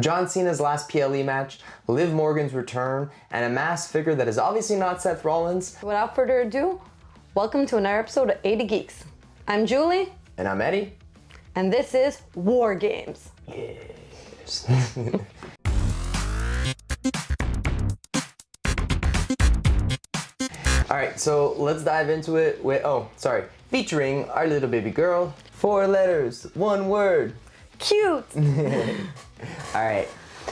John Cena's last PLE match, Liv Morgan's return, and a masked figure that is obviously not Seth Rollins. Without further ado, welcome to another episode of Eddy Geekz. I'm Julie. And I'm Eddy. And this is War Games. Yes. Alright, so let's dive into it with, featuring our little baby girl. 4 letters, 1 word. Cute! Alright,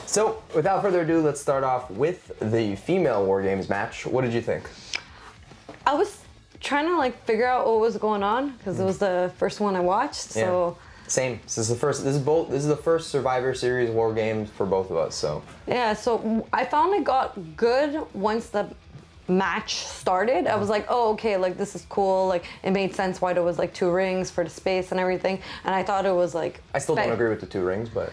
so without further ado, let's start off with the female War Games match. What did you think? I was trying to figure out what was going on because it was the first one I watched, so... Yeah. Same. This is the first Survivor Series War Games for both of us, so... Yeah, so I found it got good once the match started. I was like, oh, okay, this is cool. It made sense why there was 2 rings for the space and everything. And I thought it was I still don't agree with the 2 rings, but...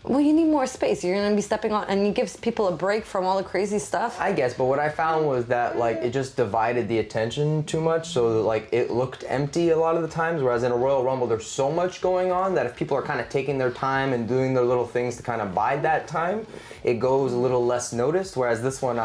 Well, you need more space. You're gonna be stepping on, and it gives people a break from all the crazy stuff. I guess, but what I found was that it just divided the attention too much, so it looked empty a lot of the times. Whereas in a Royal Rumble, there's so much going on that if people are kind of taking their time and doing their little things to kind of bide that time, it goes a little less noticed. Whereas this one,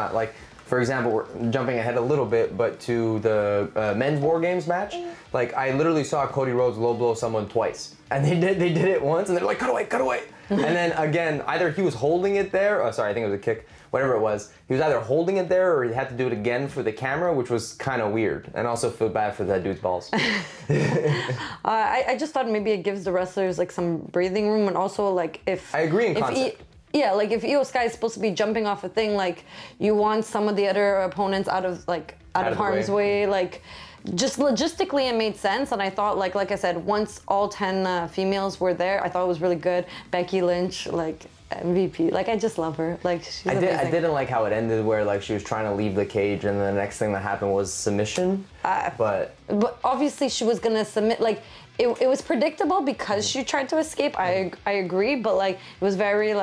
for example, we're jumping ahead a little bit, but to the men's War Games match, I literally saw Cody Rhodes low blow someone twice, and they did it once, and they're like, cut away. And then again, either he was holding it there, I think it was a kick, whatever it was. He was either holding it there or he had to do it again for the camera, which was kind of weird. And also feel bad for that dude's balls. I just thought maybe it gives the wrestlers some breathing room, and also if... I agree in concept. If Io Sky is supposed to be jumping off a thing, you want some of the other opponents out of harm's way. Just logistically it made sense, and I thought like I said, once all 10 females were there, I thought it was really good. Becky Lynch, MVP, I just love her. She's amazing. I didn't like how it ended, where she was trying to leave the cage, and the next thing that happened was submission. But obviously she was gonna submit. It was predictable because she tried to escape. I agree, but it was very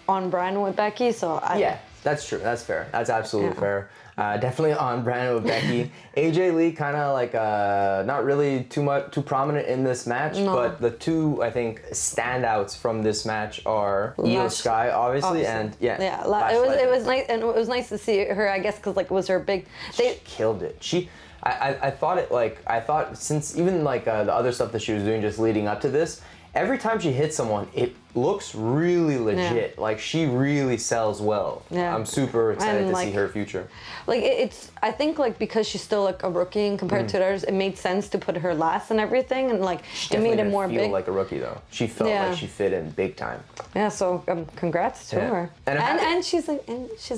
on brand with Becky. So yeah, that's true. That's fair. That's absolutely fair. Definitely on brand with Becky. AJ Lee kind of not really too prominent in this match, but the 2 I think standouts from this match are Io Sky obviously. And it was nice, and it was nice to see her, I guess, because it was her big. She killed it. I thought since even the other stuff that she was doing just leading up to this, every time she hits someone, it looks really legit. Yeah. She really sells well. Yeah. I'm super excited to see her future. I think because she's still a rookie and compared to others, it made sense to put her last and everything, and it made it more big. She feel like a rookie though. She felt like she fit in big time. Yeah. So congrats to her. And she's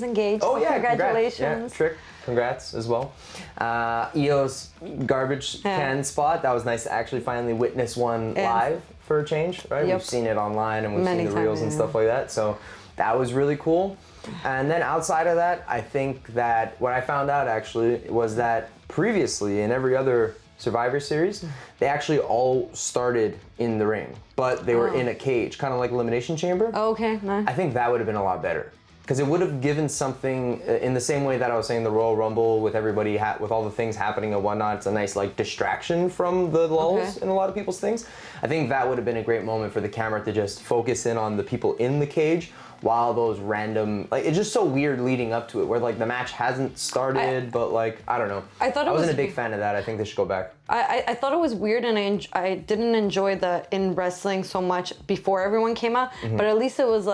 engaged. Oh yeah, congratulations. Yeah, Trick. Congrats as well. Io's garbage can spot, that was nice to actually finally witness one live for a change, right? Yep. We've seen it online and we've seen the reels and stuff like that, so that was really cool. And then outside of that, I think that what I found out actually was that previously in every other Survivor Series, they actually all started in the ring, but they were in a cage, kind of like Elimination Chamber. Oh, okay, nice. I think that would have been a lot better. Because it would have given something, in the same way that I was saying the Royal Rumble with everybody, with all the things happening and whatnot, it's a nice distraction from the lulls in a lot of people's things. I think that would have been a great moment for the camera to just focus in on the people in the cage while those random, it's just so weird leading up to it, where the match hasn't started, but I don't know. I wasn't a big fan of that. I think they should go back. I thought it was weird, and I didn't enjoy the in wrestling so much before everyone came out, but at least it was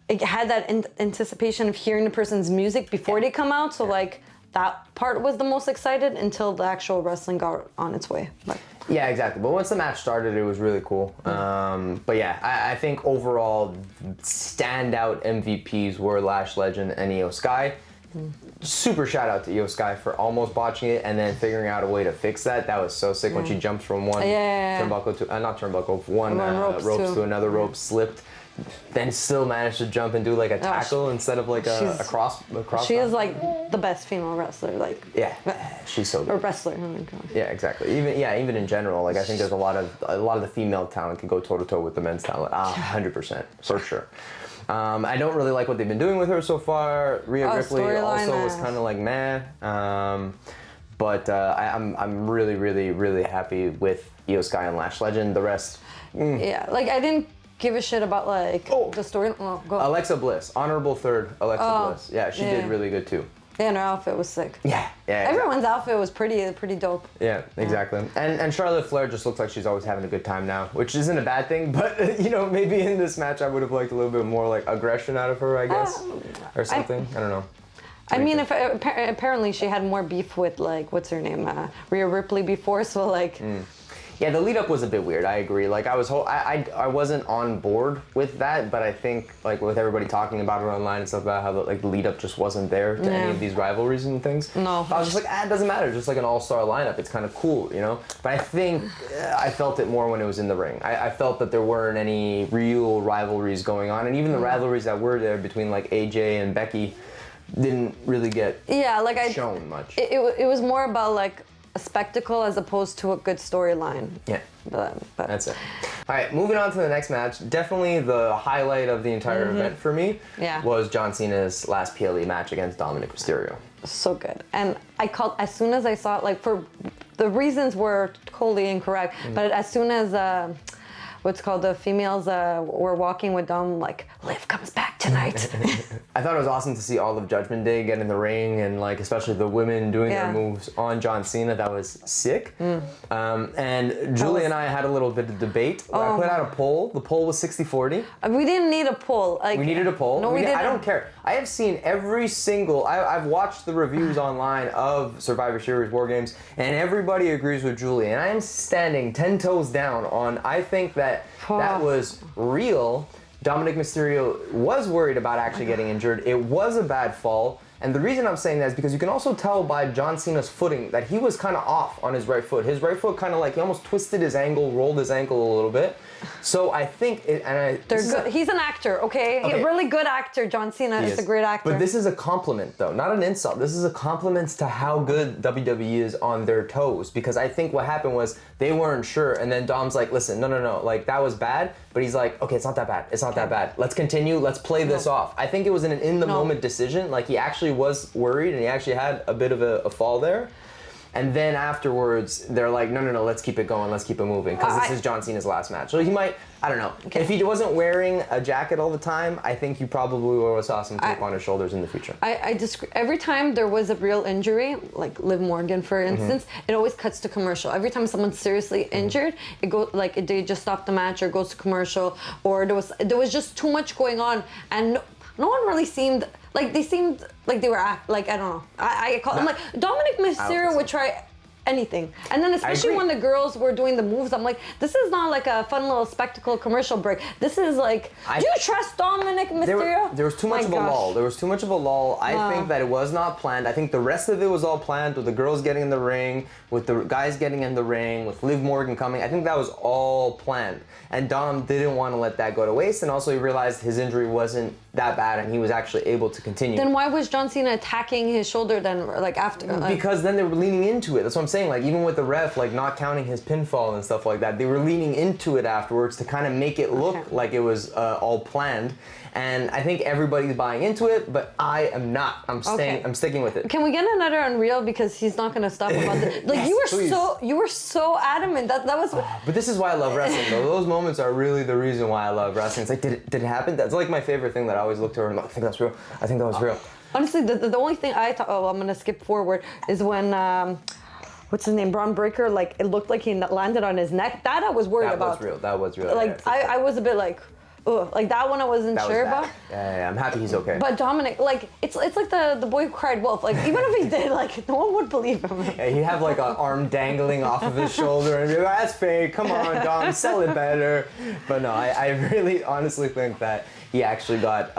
it had that anticipation of hearing the person's music before they come out, so that part was the most excited until the actual wrestling got on its way. Yeah, exactly. But once the match started, it was really cool. But yeah, I think overall standout MVPs were Lash Legend and Io Sky. Super shout out to Io Sky for almost botching it and then figuring out a way to fix that. That was so sick when she jumped from one turnbuckle to one ropes to another rope, slipped. Then still managed to jump and do a tackle instead of a cross. She is the best female wrestler. Yeah, she's so good. Or wrestler. Oh my god. Yeah, exactly. Even in general, I think there's a lot of the female talent can go toe to toe with the men's talent. 100% for sure. I don't really like what they've been doing with her so far. Rhea Ripley also was kind of meh. But I'm really, really, really happy with Io Sky and Lash Legend. The rest, yeah, I didn't give a shit about like the story. Oh, go. Alexa Bliss, honorable third. Alexa Bliss. Yeah, she did really good too. Yeah, and her outfit was sick. Yeah. Everyone's outfit was pretty dope. Yeah, exactly. And Charlotte Flair just looks like she's always having a good time now, which isn't a bad thing. But you know, maybe in this match I would have liked a little bit more like aggression out of her, I guess, or something. I don't know. I mean, if apparently she had more beef with like what's her name, Rhea Ripley before, so like. Yeah, the lead up was a bit weird. I agree. Like I wasn't on board with that, but I think like with everybody talking about it online and stuff about how the lead up just wasn't there to any of these rivalries and things. No. I was just like, it doesn't matter. Just like an all-star lineup, it's kind of cool, you know. But I think I felt it more when it was in the ring. I felt that there weren't any real rivalries going on, and even the rivalries that were there between like AJ and Becky didn't really get shown much. It was more about like a spectacle as opposed to a good storyline. Yeah. But That's it. All right, moving on to the next match. Definitely the highlight of the entire event for me was John Cena's last PLE match against Dominik Mysterio. So good. And I called, as soon as I saw it, like for the reasons were totally incorrect, but as soon as the females were walking with Dom, like, Liv comes back tonight. I thought it was awesome to see all of Judgment Day get in the ring and like especially the women doing their moves on John Cena. That was sick. And Julie and I had a little bit of debate. I put out a poll. The poll was 60-40. We didn't need a poll. Like, we needed a poll. No, we didn't. I don't care. I have seen every single. I've watched the reviews online of Survivor Series War Games, and everybody agrees with Julie. And I am standing 10 toes down on. I think that was real. Dominik Mysterio was worried about actually getting injured. It was a bad fall. And the reason I'm saying that is because you can also tell by John Cena's footing that he was kind of off on his right foot. His right foot kind of like, he almost twisted his ankle, rolled his ankle a little bit. So I think, he's an actor, okay? A really good actor. John Cena is a great actor. But this is a compliment, though, not an insult. This is a compliment to how good WWE is on their toes. Because I think what happened was they weren't sure, and then Dom's like, listen, no, like that was bad. But he's like, okay, it's not that bad. It's not that bad. Let's continue. Let's play this off. I think it was an in-the-moment decision. Like he actually was worried, and he actually had a bit of a fall there. And then afterwards, they're like, no, let's keep it going, let's keep it moving, because this is John Cena's last match. So he might, I don't know. Okay. If he wasn't wearing a jacket all the time, I think you probably would have saw some tape on his shoulders in the future. I disagree. Every time there was a real injury, like Liv Morgan, for instance, it always cuts to commercial. Every time someone's seriously injured, it goes like they just stop the match or goes to commercial, or there was just too much going on, and no one really seemed. Like they seemed like they were like I don't know. I call them like Dominik Mysterio would try anything, and then especially when the girls were doing the moves, I'm like, this is not like a fun little spectacle commercial break. This is like, do you trust Dominik Mysterio? There was too much of a lull. There was too much of a lull. I think that it was not planned. I think the rest of it was all planned with the girls getting in the ring, with the guys getting in the ring, with Liv Morgan coming. I think that was all planned. And Dom didn't want to let that go to waste, and also he realized his injury wasn't that bad and he was actually able to continue. Then why was John Cena attacking his shoulder then, like after? Because then they were leaning into it. That's what I'm saying. Like even with the ref, like not counting his pinfall and stuff like that, they were leaning into it afterwards to kind of make it look like it was all planned. And I think everybody's buying into it, but I am not. I'm sticking with it. Can we get another Unreal, because he's not gonna stop about this. Like yes, you were so adamant that was. But this is why I love wrestling, though. Those moments are really the reason why I love wrestling. It's like, did it happen? That's like my favorite thing that I always look to her and I think that's real. I think that was real. Honestly, the only thing I thought, I'm gonna skip forward, is when what's his name, Braun Breaker, like it looked like he landed on his neck. That I was worried about. That was real. Like I was a bit like. Ugh, like that one I wasn't sure about. Yeah, I'm happy he's okay. But Dominik, like it's like the boy who cried wolf. Like even if he did, like no one would believe him. Yeah, he'd have like an arm dangling off of his shoulder and be like, that's fake, come on Dom, sell it better. But no, I really honestly think that he actually got,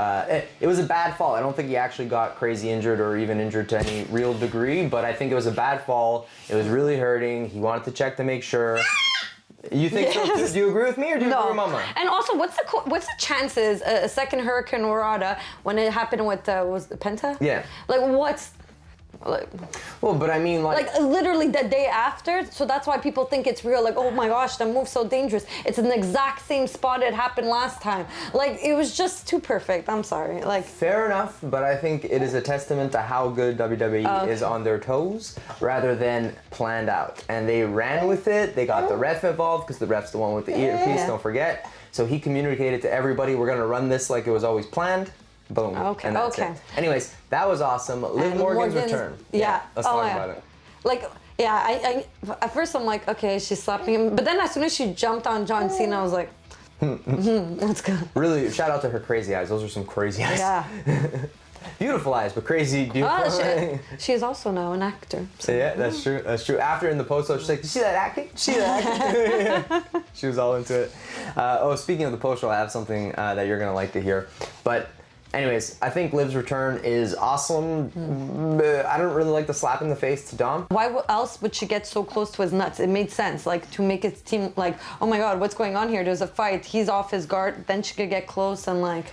it was a bad fall. I don't think he actually got crazy injured or even injured to any real degree, but I think it was a bad fall. It was really hurting. He wanted to check to make sure. You think so? Do you agree with me or do you agree with Mama? And also, what's the chances a second Hurricane Rorada when it happened with was the Penta? Yeah. Like what's like? Well, but I mean like literally the day after, so that's why people think it's real. Like, oh my gosh, that move's so dangerous. It's in the exact same spot it happened last time. Like it was just too perfect. I'm sorry. Like fair enough, but I think it is a testament to how good WWE is on their toes rather than planned out. And they ran with it. They got the ref involved because the ref's the one with the earpiece. Don't forget. So he communicated to everybody, we're gonna run this like it was always planned. Boom. Okay. And that's Okay. it. Anyways, that was awesome. Liv Morgan's return. Yeah. Let's talk about it. Like, yeah, I at first I'm like, okay, she's slapping him. But then as soon as she jumped on John Cena, I was like, let's go. Really, shout out to her crazy eyes. Those are some crazy eyes. Yeah. Beautiful eyes, but crazy, beautiful. She is also now an actor. So. Yeah, that's true. That's true. After in the post-show, she's like, "You see that acting? See that acting?" Yeah. She was all into it. Speaking of the post-show, I have something that you're gonna like to hear. But, anyways, I think Liv's return is awesome. I don't really like the slap in the face to Dom. Why else would she get so close to his nuts? It made sense, like to make it seem like, oh my God, what's going on here? There's a fight. He's off his guard. Then she could get close and like.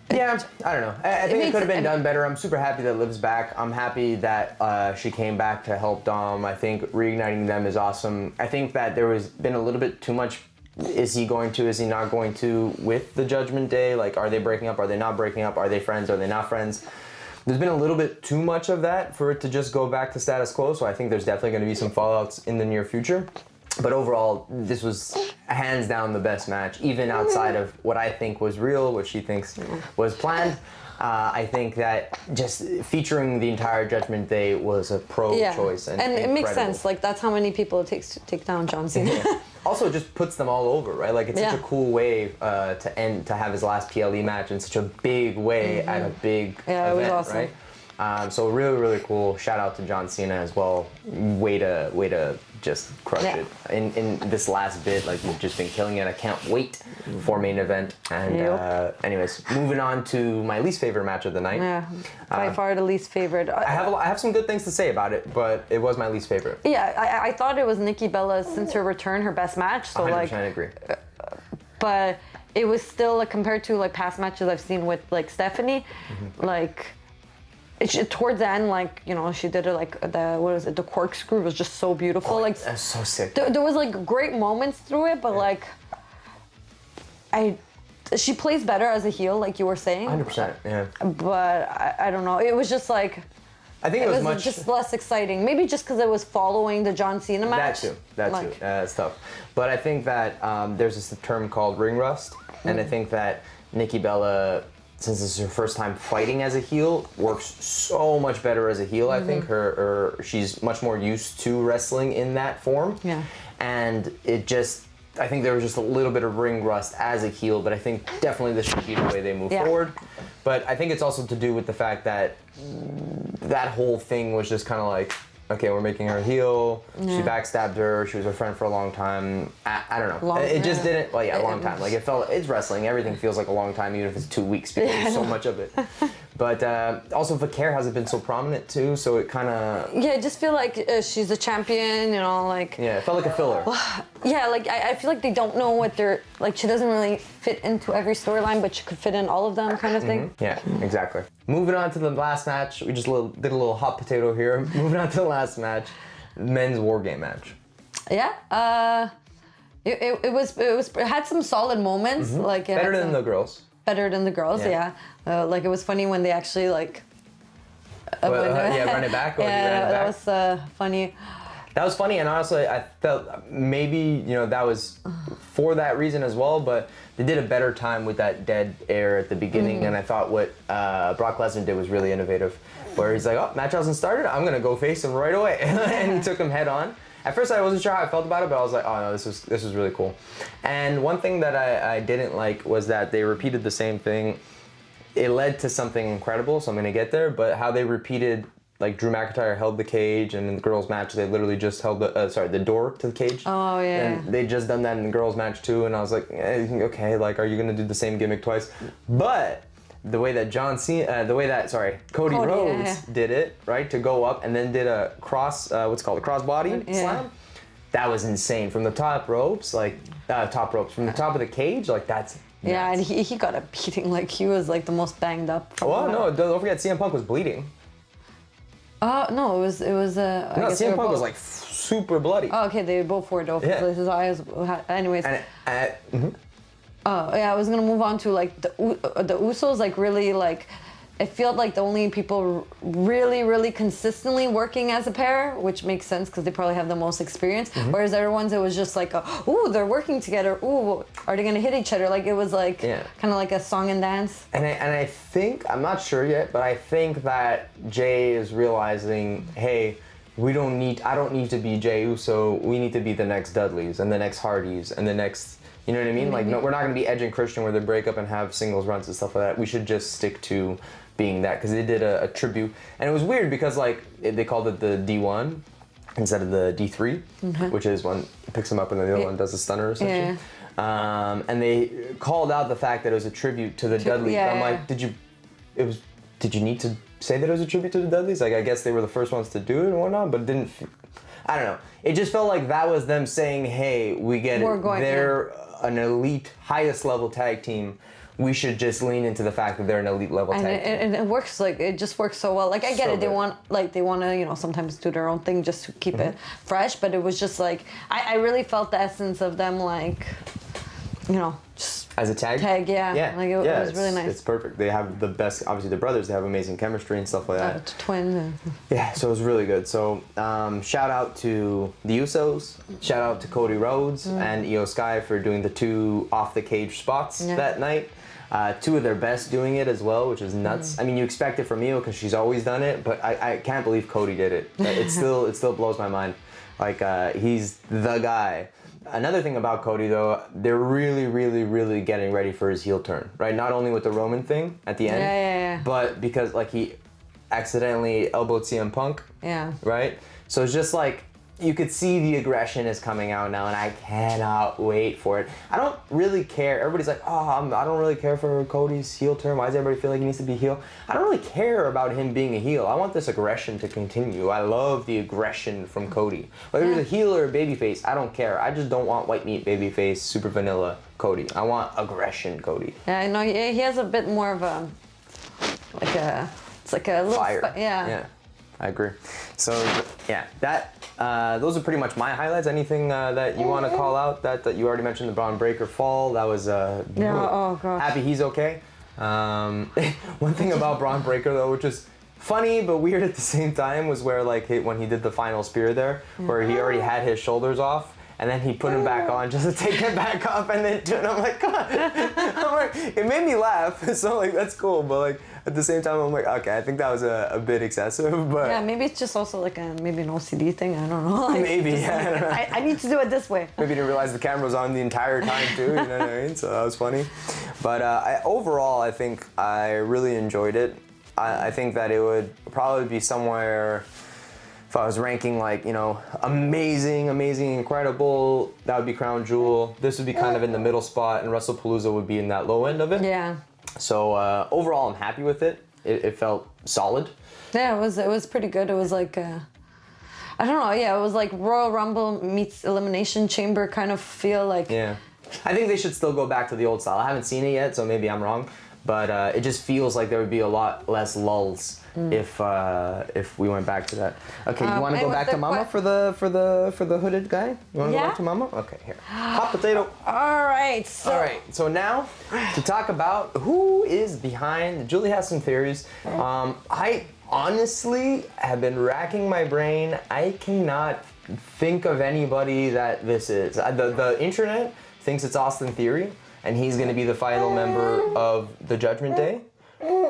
Yeah, I don't know. I think it could have been done better. I'm super happy that Liv's back. I'm happy that she came back to help Dom. I think reigniting them is awesome. I think that there was been a little bit too much, is he not going to, with the Judgment Day? Like, are they breaking up? Are they not breaking up? Are they friends? Are they not friends? There's been a little bit too much of that for it to just go back to status quo, so I think there's definitely going to be some fallouts in the near future. But overall, this was hands down the best match, even outside of what I think was real, what she thinks was planned. I think that just featuring the entire Judgment Day was a pro choice. And it makes sense. Like, that's how many people it takes to take down John Cena. Yeah. Also, it just puts them all over, right? Like, it's such a cool way to have his last PLE match in such a big way at a big event, it was awesome. Right? So really, really cool. Shout out to John Cena as well. Way to just crush it in this last bit. Like, you've just been killing it. I can't wait for main event. And anyways, moving on to my least favorite match of the night. Yeah, by far the least favorite. I have some good things to say about it, but it was my least favorite. Yeah, I thought it was Nikki Bella since her return, her best match. So 100% agree. But it was still like, compared to like past matches I've seen with like Stephanie, like. Towards the end, like, you know, she did it like the corkscrew was just so beautiful. Like, that's so sick. There was like great moments through it, but like, she plays better as a heel, like you were saying. 100%, yeah. But I don't know. It was just like. I think it was just less exciting. Maybe just because it was following the John Cena match. That too. It's tough. But I think that there's this term called ring rust, and I think that Nikki Bella, since this is her first time fighting as a heel, works so much better as a heel. I think she's much more used to wrestling in that form. Yeah. And I think there was just a little bit of ring rust as a heel, but I think definitely this should be the way they move forward. But I think it's also to do with the fact that that whole thing was just kind of like, okay, we're making her heel. She backstabbed her. She was her friend for a long time. I don't know. It just didn't. Well, yeah, a long time. Like, it's wrestling. Everything feels like a long time, even if it's 2 weeks, because there's so much of it. But also, Vaquer hasn't been so prominent too, so it kind of. Yeah, I just feel like she's a champion. You know, like. Yeah, it felt like a filler. Yeah, like I feel like they don't know what they're like. She doesn't really fit into every storyline, but she could fit in all of them, kind of thing. Yeah, exactly. Moving on to the last match, we just did a little hot potato here. Moving on to the last match, men's war game match. Yeah, it had some solid moments. Like better than the girls. Better than the girls, yeah. Like, it was funny when they actually like. Run it back. That was funny. That was funny, and honestly, I felt maybe, that was for that reason as well, but they did a better time with that dead air at the beginning, and I thought what Brock Lesnar did was really innovative, where he's like, oh, match hasn't started, I'm going to go face him right away, and he took him head on. At first, I wasn't sure how I felt about it, but I was like, oh no, this was really cool. And one thing that I didn't like was that they repeated the same thing. It led to something incredible, so I'm going to get there, but how they repeated, like, Drew McIntyre held the cage, and in the girls' match, they literally just held the door to the cage. Oh, yeah. And they just done that in the girls' match, too, and I was like, okay, like, are you going to do the same gimmick twice? But the way that Cody Rhodes did it, right, to go up and then did a crossbody slam, that was insane. From the top ropes, from the top of the cage, like, that's nuts. Yeah, and he got a beating, like, he was, like, the most banged up. Oh, no, don't forget, CM Punk was bleeding. No, it was. No, CM Punk was like super bloody. Oh, okay, they both were though. Yeah. His eyes, anyways. Oh, yeah, I was gonna move on to like the Usos, like really like it felt like the only people really, really consistently working as a pair, which makes sense because they probably have the most experience. Whereas other ones, it was just like, ooh, they're working together. Ooh, are they gonna hit each other? Like it was like kind of like a song and dance. And I think, I'm not sure yet, but I think that Jay is realizing, hey, I don't need to be Jey Uso. We need to be the next Dudleys and the next Hardys and the next, you know what I mean? Like, no, we're not gonna be Edge and Christian where they break up and have singles runs and stuff like that. We should just stick to being that, because they did a tribute, and it was weird because like they called it the D1 instead of the D3, which is one picks him up and then the other one does the stunner essentially. And they called out the fact that it was a tribute to the Dudleys. I'm like, did you need to say that it was a tribute to the Dudleys? Like, I guess they were the first ones to do it and whatnot, but it didn't. I don't know. It just felt like that was them saying, hey, we get it. They're an elite, highest level tag team. We should just lean into the fact that they're an elite level tag team. And it works, like, it just works so well. Like, I get it. They want to, you know, sometimes do their own thing just to keep it fresh. But it was just like, I really felt the essence of them, like, you know, just as a tag? Yeah. Like, it was really nice. It's perfect. They have the best, obviously they're brothers, they have amazing chemistry and stuff like that. Twins. Yeah, so it was really good. So shout out to the Usos, shout out to Cody Rhodes and Io Sky for doing the 2 off the cage spots that night. 2 of their best doing it as well, which is nuts. I mean, you expect it from Io because she's always done it, but I can't believe Cody did it. It still blows my mind. Like, he's the guy. Another thing about Cody, though, they're really, really, really getting ready for his heel turn, right? Not only with the Roman thing at the end, but because, like, he accidentally elbowed CM Punk, right? So it's just like, you could see the aggression is coming out now, and I cannot wait for it. I don't really care. Everybody's like, I don't really care for Cody's heel turn. Why does everybody feel like he needs to be heel? I don't really care about him being a heel. I want this aggression to continue. I love the aggression from Cody. Whether he's a heel or a babyface, I don't care. I just don't want white meat babyface, super vanilla Cody. I want aggression Cody. Yeah, I know. He has a bit more of a, it's like a little fire. Yeah, I agree. So, those are pretty much my highlights. Anything that you want to call out that you already mentioned, the Braun Breaker fall? That was oh gosh. Happy he's okay. One thing about Braun Breaker though, which is funny but weird at the same time, was where like when he did the final spear there, where he already had his shoulders off. And then he put him back on just to take it back off and then do it. I'm like, come on. I'm like, it made me laugh. So like, that's cool. But like, at the same time, I'm like, okay, I think that was a bit excessive. But yeah, maybe it's just also like maybe an OCD thing. I don't know. Like, maybe, I don't know. I need to do it this way. Maybe didn't realize the camera was on the entire time too. You know what I mean? So that was funny. But overall, I think I really enjoyed it. I think that it would probably be somewhere. If I was ranking like, you know, amazing, incredible, that would be Crown Jewel. This would be kind of in the middle spot, and WrestlePalooza would be in that low end of it. Yeah. So overall, I'm happy with it. It felt solid. Yeah, it was pretty good. It was like, I don't know. Yeah, it was like Royal Rumble meets Elimination Chamber kind of feel like. Yeah. I think they should still go back to the old style. I haven't seen it yet, so maybe I'm wrong. But it just feels like there would be a lot less lulls if we went back to that. Okay, you want to go back to Mama for the hooded guy? You want to go back to Mama? Okay, here. Hot potato. All right. So now to talk about who is behind. Julie has some theories. I honestly have been racking my brain. I cannot think of anybody that this is. The internet thinks it's Austin Theory, and he's going to be the final member of the Judgment Day.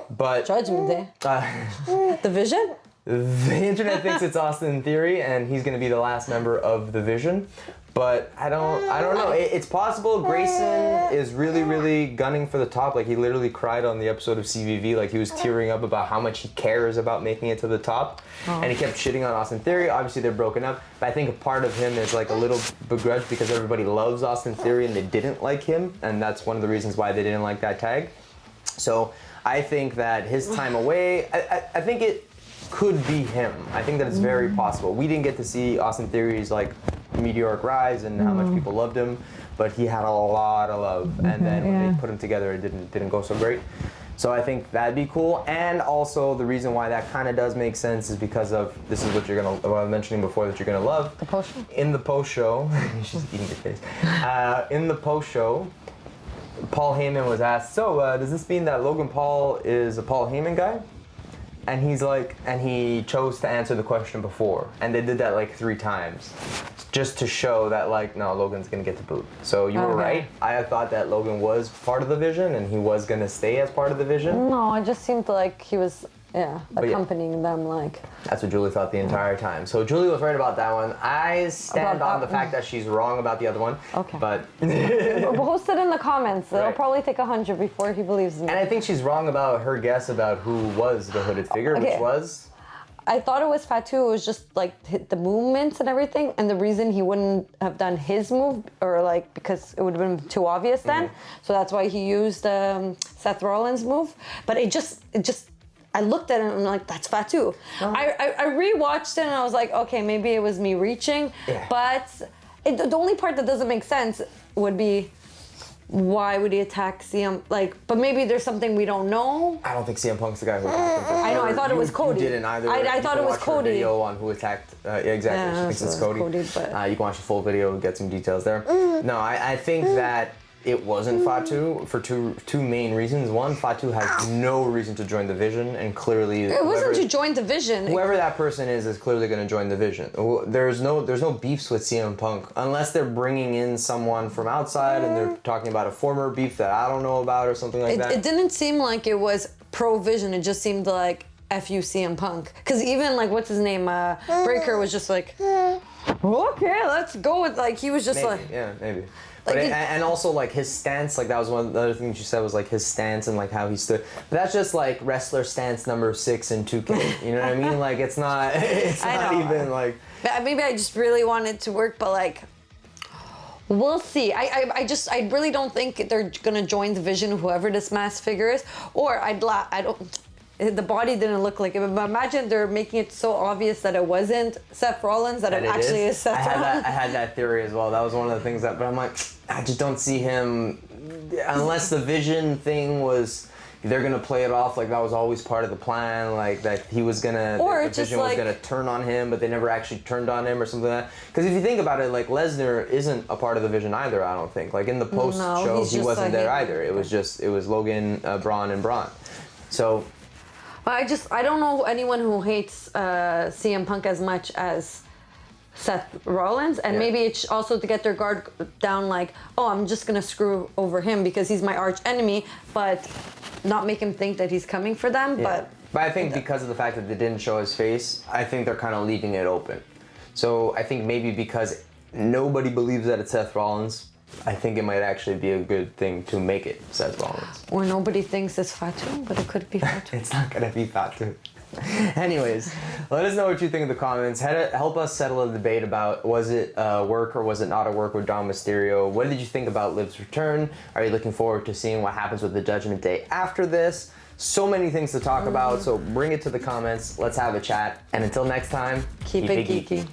But Judgment Day. The Vision? The internet thinks it's Austin Theory, and he's going to be the last member of the Vision. But I don't know. It's possible. Grayson is really, really gunning for the top. Like, he literally cried on the episode of CVV. Like, he was tearing up about how much he cares about making it to the top. And he kept shitting on Austin Theory. Obviously, they're broken up. But I think a part of him is, like, a little begrudged because everybody loves Austin Theory and they didn't like him. And that's one of the reasons why they didn't like that tag. So I think that his time away, I think it could be him. I think that it's very possible. We didn't get to see Austin Theory's, like, meteoric rise and how much people loved him, but he had a lot of love, and then when they put him together, it didn't go so great. So I think that'd be cool. And also the reason why that kind of does make sense is because of, this is what I was mentioning before that you're gonna love. The post show? In the post show, she's eating your face. In the post show, Paul Heyman was asked, so does this mean that Logan Paul is a Paul Heyman guy? And he's like, and he chose to answer the question before, and they did that like 3 times, just to show that like, no, Logan's gonna get the boot. So you were right. I had thought that Logan was part of the Vision, and he was gonna stay as part of the Vision. No, it just seemed like he was, accompanying them, like. That's what Julie thought the entire time. So Julie was right about that one. I stand on the fact that she's wrong about the other one. Okay. But post it in the comments. It'll Right. probably take 100 before he believes me. and I think she's wrong about her guess about who was the hooded figure, which was. I thought it was Fatu. It was just like the movements and everything, and the reason he wouldn't have done his move, or like because it would have been too obvious then. So that's why he used Seth Rollins' move. But it just. I looked at it and I'm like, that's Fatu. I rewatched it and I was like, okay, maybe it was me reaching. Yeah. But the only part that doesn't make sense would be, why would he attack CM? Like, but maybe there's something we don't know. I don't think CM Punk's the guy who attacked him. I know. I thought it was Cody. You didn't either. I thought it was Cody. Video on who attacked. Yeah, exactly. She thinks it's Cody. But you can watch the full video and get some details there. No, I think that it wasn't Fatu for two main reasons. One, Fatu has no reason to join the Vision, and clearly it wasn't to join the Vision. Whoever that person is clearly going to join the Vision. There's no beefs with CM Punk unless they're bringing in someone from outside and they're talking about a former beef that I don't know about or something like that. It didn't seem like it was pro Vision. It just seemed like FU CM Punk. Because even like what's his name, Breaker was just like, okay, let's go with like he was just maybe. But and also like his stance, like that was one of the other things you said was like his stance and like how he stood. But that's just like wrestler stance number 6 in 2K. You know what I mean? Like it's not even like. Maybe I just really want it to work, but like, we'll see. I really don't think they're gonna join the Vision, whoever this masked figure is. Or I don't. The body didn't look like it. But imagine they're making it so obvious that it wasn't Seth Rollins, that it actually is Seth Rollins. I had that theory as well. That was one of the things but I'm like, I just don't see him, unless the Vision thing was, they're gonna play it off like that was always part of the plan, like that he was gonna, the Vision was gonna turn on him, but they never actually turned on him or something like that. Because if you think about it, like Lesnar isn't a part of the Vision either, I don't think. Like in the post show, he wasn't there either. It was Logan, Braun, and Braun. So. I don't know anyone who hates CM Punk as much as Seth Rollins, and maybe it's also to get their guard down, like, oh, I'm just gonna screw over him because he's my arch enemy, but not make him think that he's coming for them. Yeah. But I think because of the fact that they didn't show his face, I think they're kind of leaving it open. So I think maybe because nobody believes that it's Seth Rollins, I think it might actually be a good thing to make it Seth Rollins. Or nobody thinks it's Fatu, but it could be Fatu. It's not gonna be Fatu. Anyways, let us know what you think in the comments. Help us settle a debate about, was it a work or was it not a work with Dom Mysterio? What did you think about Liv's return? Are you looking forward to seeing what happens with the Judgment Day after this? So many things to talk about, so bring it to the comments. Let's have a chat. And until next time, keep it geeky.